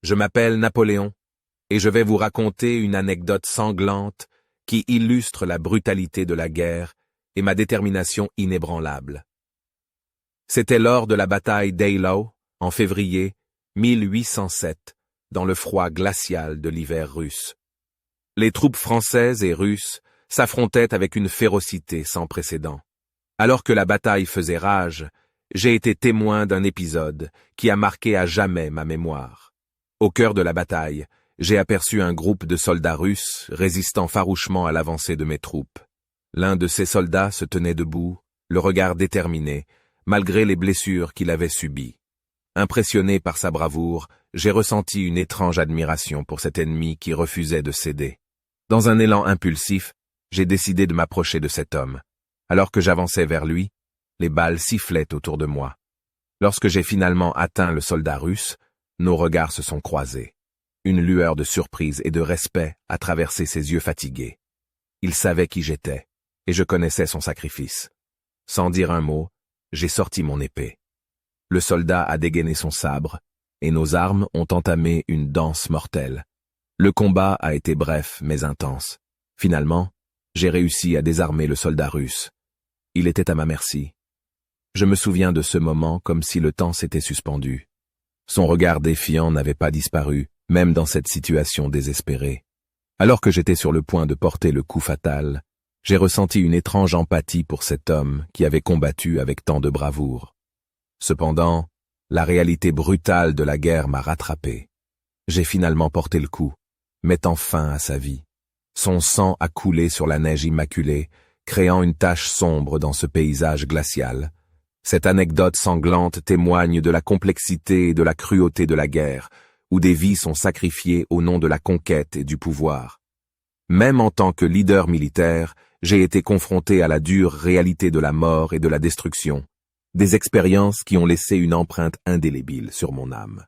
Je m'appelle Napoléon, et je vais vous raconter une anecdote sanglante qui illustre la brutalité de la guerre et ma détermination inébranlable. C'était lors de la bataille d'Eylau, en février 1807, dans le froid glacial de l'hiver russe. Les troupes françaises et russes s'affrontaient avec une férocité sans précédent. Alors que la bataille faisait rage, j'ai été témoin d'un épisode qui a marqué à jamais ma mémoire. Au cœur de la bataille, j'ai aperçu un groupe de soldats russes résistant farouchement à l'avancée de mes troupes. L'un de ces soldats se tenait debout, le regard déterminé, malgré les blessures qu'il avait subies. Impressionné par sa bravoure, j'ai ressenti une étrange admiration pour cet ennemi qui refusait de céder. Dans un élan impulsif, j'ai décidé de m'approcher de cet homme. Alors que j'avançais vers lui, les balles sifflaient autour de moi. Lorsque j'ai finalement atteint le soldat russe, nos regards se sont croisés. Une lueur de surprise et de respect a traversé ses yeux fatigués. Il savait qui j'étais, et je connaissais son sacrifice. Sans dire un mot, j'ai sorti mon épée. Le soldat a dégainé son sabre, et nos armes ont entamé une danse mortelle. Le combat a été bref mais intense. Finalement, j'ai réussi à désarmer le soldat russe. Il était à ma merci. Je me souviens de ce moment comme si le temps s'était suspendu. Son regard défiant n'avait pas disparu, même dans cette situation désespérée. Alors que j'étais sur le point de porter le coup fatal, j'ai ressenti une étrange empathie pour cet homme qui avait combattu avec tant de bravoure. Cependant, la réalité brutale de la guerre m'a rattrapé. J'ai finalement porté le coup, mettant fin à sa vie. Son sang a coulé sur la neige immaculée, créant une tache sombre dans ce paysage glacial. Cette anecdote sanglante témoigne de la complexité et de la cruauté de la guerre, où des vies sont sacrifiées au nom de la conquête et du pouvoir. Même en tant que leader militaire, j'ai été confronté à la dure réalité de la mort et de la destruction, des expériences qui ont laissé une empreinte indélébile sur mon âme.